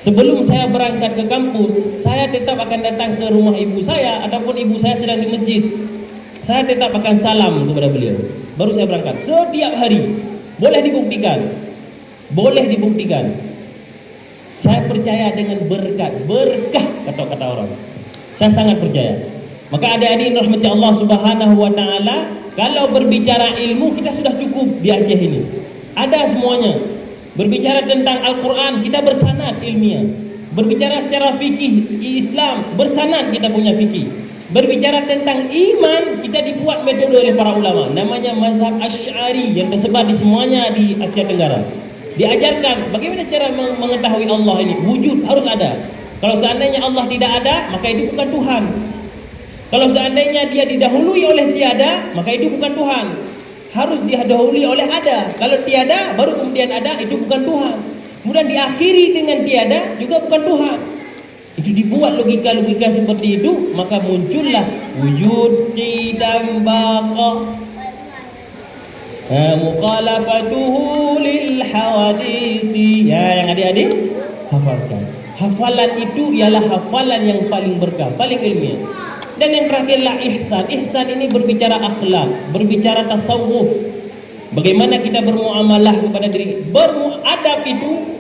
Sebelum saya berangkat ke kampus, saya tetap akan datang ke rumah ibu saya ataupun ibu saya sedang di masjid. Saya tetap akan salam kepada beliau. Baru saya berangkat. Setiap hari. Boleh dibuktikan. Boleh dibuktikan. Saya percaya dengan berkah kata orang. Saya sangat percaya. Maka adik-adik rahmati Allah Subhanahu wa taala, kalau berbicara ilmu kita sudah cukup di Aceh ini. Ada semuanya. Berbicara tentang Al-Qur'an kita bersanad ilmiah. Berbicara secara fikih Islam, bersanad kita punya fikih. Berbicara tentang iman, kita dibuat metode oleh para ulama, namanya mazhab Asy'ari yang tersebar di semuanya di Asia Tenggara. Diajarkan bagaimana cara mengetahui Allah ini. Wujud harus ada. Kalau seandainya Allah tidak ada, maka itu bukan Tuhan. Kalau seandainya dia didahului oleh tiada, maka itu bukan Tuhan. Harus didahului oleh ada. Kalau tiada, baru kemudian ada, itu bukan Tuhan. Kemudian diakhiri dengan tiada, juga bukan Tuhan. Itu dibuat logika-logika seperti itu, maka muncullah wujud, qidam, baqa, mukhalafatuhu lil hawadithi. Ya, yang adik-adik hafalkan. Hafalan itu ialah hafalan yang paling berkah, paling ilmiah. Dan yang terakhirlah ihsan. Ihsan ini berbicara akhlak, berbicara tasawuf. Bagaimana kita bermuamalah kepada diri. Adab itu,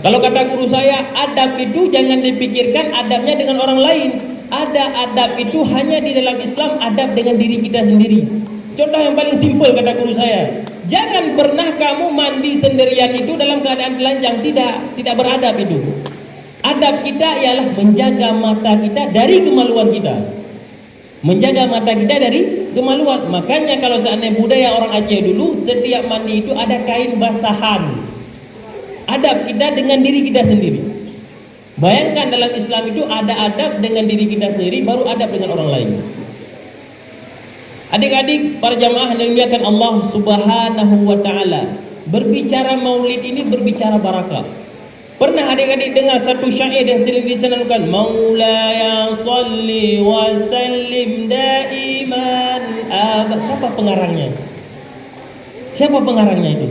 kalau kata guru saya, adab itu jangan dipikirkan adabnya dengan orang lain. Ada adab itu hanya di dalam Islam, adab dengan diri kita sendiri. Contoh yang paling simpel kata guru saya, jangan pernah kamu mandi sendirian itu dalam keadaan telanjang. Tidak beradab itu. Adab kita ialah menjaga mata kita dari kemaluan kita. Menjaga mata kita dari kemaluan. Makanya kalau seandainya budaya orang Aceh dulu, setiap mandi itu ada kain basahan. Adab kita dengan diri kita sendiri. Bayangkan dalam Islam itu ada adab dengan diri kita sendiri, baru adab dengan orang lain. Adik-adik, para jamaah yang dimuliakan Allah Subhanahu wa taala, berbicara maulid ini berbicara barakah. Pernah adik-adik dengar satu syair yang sering disenandungkan, Maulaya salli wa sallim daiman abad. Siapa pengarangnya? Siapa pengarangnya itu?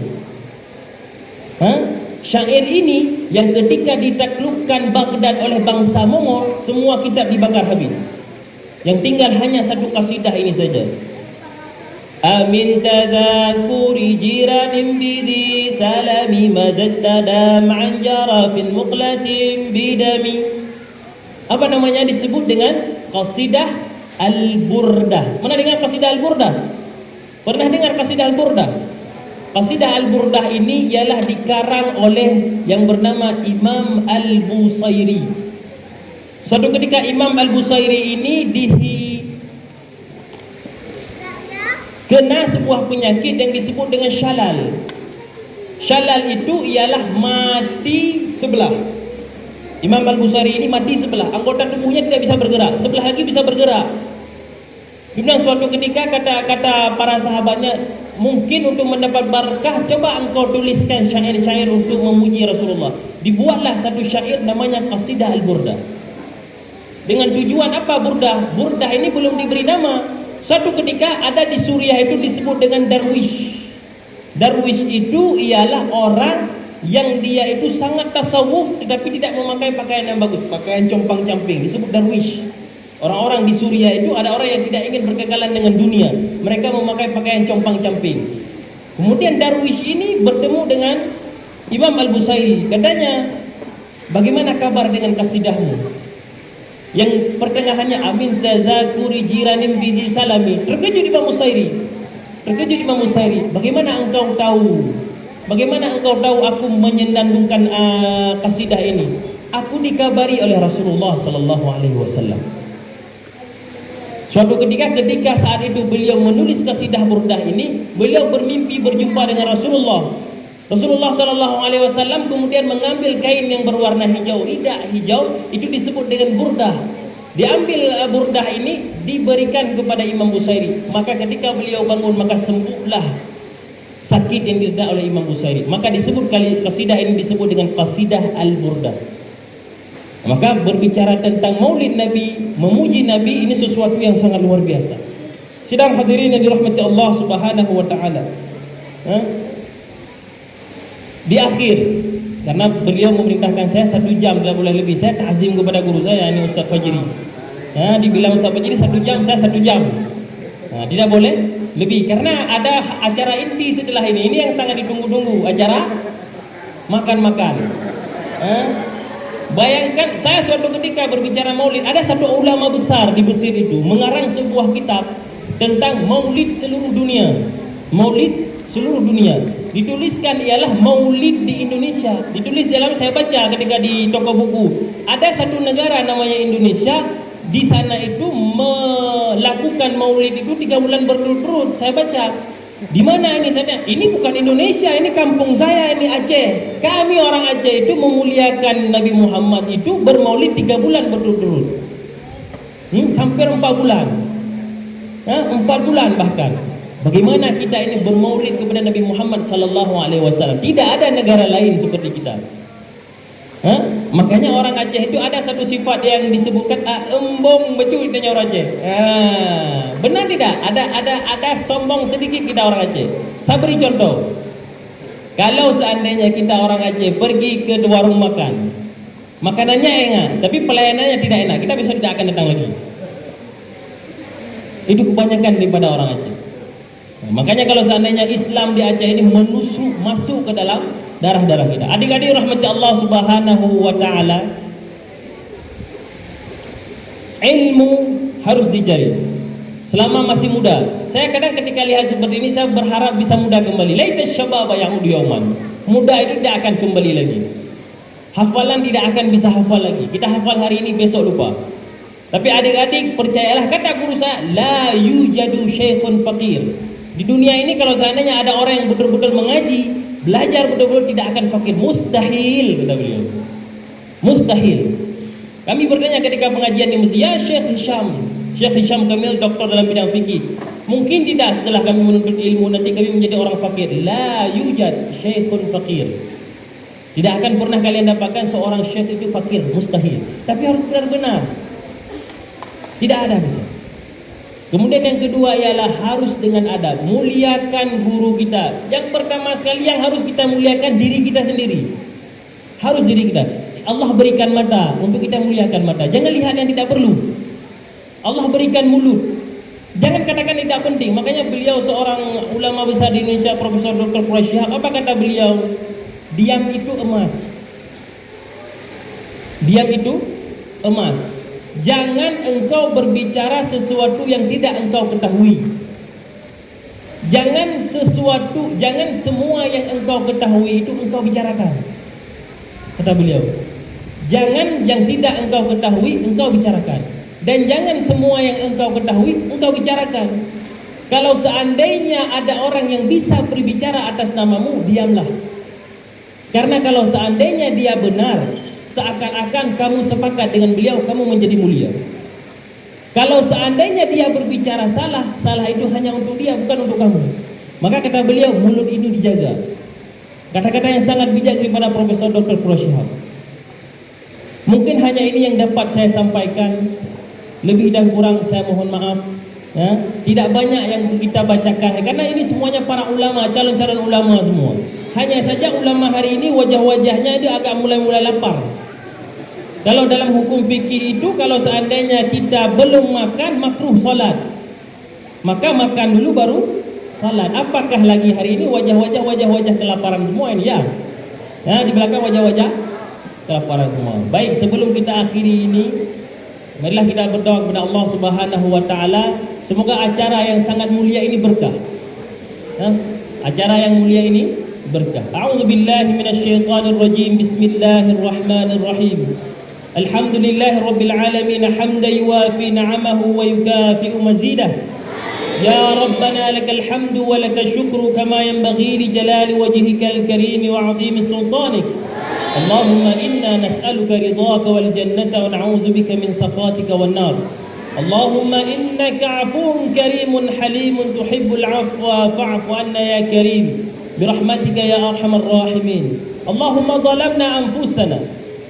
Syair ini yang ketika ditaklukkan Baghdad oleh bangsa Mongol, semua kitab dibakar habis. Yang tinggal hanya satu kasidah ini saja. Amin tadhakuri jiranin bidi salami mazastada ma'an jarafin muqlatin bidami. Apa namanya disebut dengan qasidah Al-Burdah. Mana dengar qasidah Al-Burdah? Pernah dengar qasidah Al-Burdah? Qasidah Al-Burdah ini ialah dikarang oleh yang bernama Imam Al-Busairi. Suatu ketika Imam Al-Busairi ini kena sebuah penyakit yang disebut dengan syalal. Syalal itu ialah mati sebelah. Imam Al-Busairi ini mati sebelah, anggota tubuhnya tidak bisa bergerak, sebelah lagi bisa bergerak. Kemudian suatu ketika kata para sahabatnya, mungkin untuk mendapat barakah, coba engkau tuliskan syair-syair untuk memuji Rasulullah. Dibuatlah satu syair namanya Qasidah Al-Burdah. Dengan tujuan apa Burdah? Burdah ini belum diberi nama. Suatu ketika ada di Suriah itu disebut dengan darwish. Darwish itu ialah orang yang dia itu sangat tasawuf tetapi tidak memakai pakaian yang bagus, pakaian compang-camping, disebut darwish. Orang-orang di Suriah itu ada orang yang tidak ingin berkekalan dengan dunia, mereka memakai pakaian compang-camping. Kemudian darwish ini bertemu dengan Imam Al-Busairi, katanya, bagaimana kabar dengan kasidahmu? Yang pertengahannya amin tazakuri jiranin bidi salami. Terkejut Imam Busairi, bagaimana engkau tahu? Bagaimana engkau tahu aku menyandungkan kasidah ini? Aku dikabari oleh Rasulullah sallallahu alaihi wasallam. Suatu ketika saat itu beliau menulis kasidah Burdah ini, beliau bermimpi berjumpa dengan Rasulullah. Rasulullah sallallahu alaihi wasallam kemudian mengambil kain yang berwarna hijau, ridak hijau, itu disebut dengan burdah. Diambil burdah ini diberikan kepada Imam Busairi. Maka ketika beliau bangun maka sembuhlah sakit yang diderita oleh Imam Busairi. Maka disebut kasidah ini disebut dengan Qasidah Al-Burdah. Maka berbicara tentang maulid Nabi, memuji Nabi, ini sesuatu yang sangat luar biasa. Sidang hadirin yang dirahmati Allah Subhanahu wa taala. Di akhir, karena beliau memerintahkan saya 1 jam, tidak boleh lebih. Saya ta'zim kepada guru saya, ini Ustaz Fajri. Dibilang Ustaz Fajri 1 jam, saya 1 jam. Tidak boleh lebih, karena ada acara inti setelah ini. Ini yang sangat ditunggu-tunggu, acara makan-makan. Bayangkan, saya suatu ketika berbicara maulid, ada satu ulama besar di Mesir itu mengarang sebuah kitab tentang maulid seluruh dunia. Maulid seluruh dunia. Dituliskan ialah maulid di Indonesia. Ditulis dalam, saya baca ketika di toko buku, ada satu negara namanya Indonesia. Di sana itu melakukan maulid itu 3 bulan berturut-turut. Saya baca, di mana ini? Saya, ini bukan Indonesia, ini kampung saya, ini Aceh. Kami orang Aceh itu memuliakan Nabi Muhammad itu bermaulid 3 bulan berturut-turut. Hampir 4 bulan. 4 bulan bahkan. Bagaimana kita ini bermaulid kepada Nabi Muhammad sallallahu alaihi wasallam? Tidak ada negara lain seperti kita. Makanya orang Aceh itu ada satu sifat yang disebutkan embong betul ditanya orang Aceh. Benar tidak? Ada sombong sedikit kita orang Aceh. Saya beri contoh. Kalau seandainya kita orang Aceh pergi ke warung makan, makanannya enak, tapi pelayanannya tidak enak, kita besok tidak akan datang lagi. Itu kebanyakan daripada orang Aceh. Makanya kalau seandainya Islam di Aceh ini menusuk masuk ke dalam darah-darah kita. Adik-adik rahmati Allah Subhanahu wa taala, ilmu harus dicari selama masih muda. Saya kadang ketika lihat seperti ini, saya berharap bisa muda kembali. Laita syababa ya'ud yauman. Muda itu tidak akan kembali lagi. Hafalan tidak akan bisa hafal lagi. Kita hafal hari ini, besok lupa. Tapi adik-adik percayalah, kata guru saya, la yujadu syekhun faqir. Di dunia ini kalau seandainya ada orang yang betul-betul mengaji, belajar betul-betul, tidak akan fakir. Mustahil, kata beliau. Mustahil. Kami bertanya ketika pengajian di Mesir, ya Syekh Hisham Kamil, doktor dalam bidang fikih, mungkin tidak setelah kami menuntut ilmu nanti kami menjadi orang fakir? La yujad syekhun fakir. Tidak akan pernah kalian dapatkan seorang syekh itu fakir, mustahil. Tapi harus benar-benar. Tidak ada bisa. Kemudian yang kedua ialah harus dengan adab. Muliakan guru kita. Yang pertama sekali yang harus kita muliakan diri kita sendiri. Harus diri kita. Allah berikan mata untuk kita muliakan mata. Jangan lihat yang tidak perlu. Allah berikan mulut. Jangan katakan tidak penting. Makanya beliau seorang ulama besar di Indonesia, Profesor Dr. Quraish Shihab, apa kata beliau? Diam itu emas. Diam itu emas. Jangan engkau berbicara sesuatu yang tidak engkau ketahui. Jangan semua yang engkau ketahui itu engkau bicarakan. Kata beliau. Jangan yang tidak engkau ketahui engkau bicarakan. Dan jangan semua yang engkau ketahui engkau bicarakan. Kalau seandainya ada orang yang bisa berbicara atas namamu, diamlah. Karena kalau seandainya dia benar, seakan-akan kamu sepakat dengan beliau, kamu menjadi mulia. Kalau seandainya dia berbicara salah, salah itu hanya untuk dia, bukan untuk kamu. Maka kata beliau, mulut ini dijaga. Kata-kata yang sangat bijak daripada Profesor Dr. Quraish Shihab. Mungkin hanya ini yang dapat saya sampaikan. Lebih dan kurang saya mohon maaf. Ya, tidak banyak yang kita bacakan karena ini semuanya para ulama, calon-calon ulama semua. Hanya saja ulama hari ini wajah-wajahnya dia agak mulai lapar. Kalau dalam hukum fikih itu, kalau seandainya kita belum makan makruh salat, maka makan dulu baru salat. Apakah lagi hari ini wajah-wajah kelaparan semua ini ya? Ya, di belakang wajah-wajah kelaparan semua. Baik, sebelum kita akhiri ini, marilah kita berdoa kepada Allah Subhanahu wa taala, semoga acara yang sangat mulia ini berkah. Acara yang mulia ini berkah. A'udzubillahi minasyaitonir rajim. Bismillahirrahmanirrahim. Alhamdulillahirabbil alamin hamdan yuwafi ni'amahu wa yukafi'u mazidah. Ya Rabbana lakal hamdu wa lakal syukru kama yanbaghi li jalali wajhikal karim wa 'azimi sultanik. اللهم إنا نسألك رضاك والجنة ونعوذ بك من سخطك والنار. اللهم إنك عفو كريم حليم تحب العفو فاعف عنا يا كريم برحمتك يا أرحم الراحمين. اللهم ظلمنا أنفسنا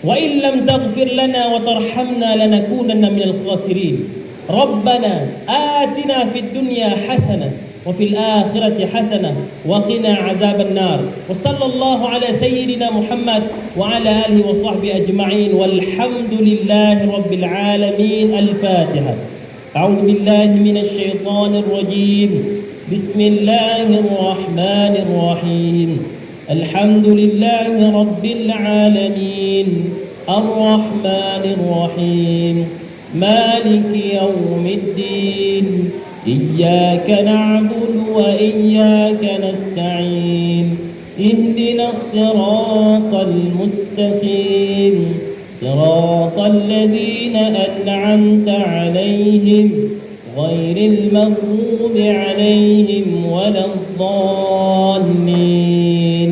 وإن لم تغفر لنا وترحمنا لنكونن من الخاسرين. ربنا آتنا في الدنيا حسنة وفي الآخرة حسنة وقنا عذاب النار. وصلى الله على سيدنا محمد وعلى آله وصحبه أجمعين والحمد لله رب العالمين. الفاتحة. أعوذ بالله من الشيطان الرجيم. بسم الله الرحمن الرحيم. الحمد لله رب العالمين الرحمن الرحيم مالك يوم الدين. إياك نعبد وإياك نستعين. اهدنا الصراط المستقيم صراط الذين أنعمت عليهم غير المغضوب عليهم ولا الضالين.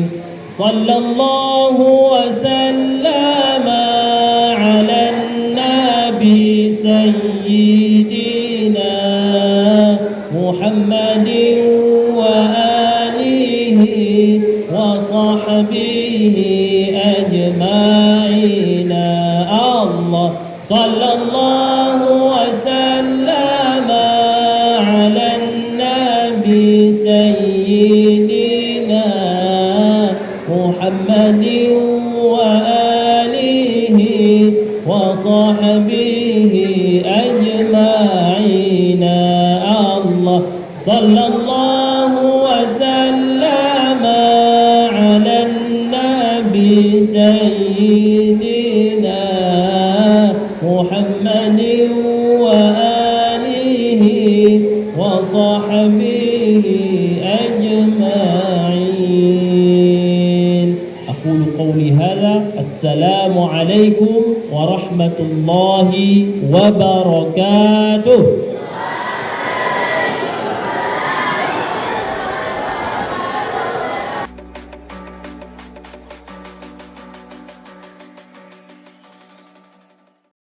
صلى الله وسلم على النبي سيدنا محمد وآله وصحبه أجمعين. الله صلى الله وسلم على النبي سيدنا محمد وآله وصحبه أجمعين. الله صلى الله وسلم على النبي سيدنا محمد وآله وصحبه أجمعين. أقول قولي هذا. السلام عليكم ورحمة الله وبركاته.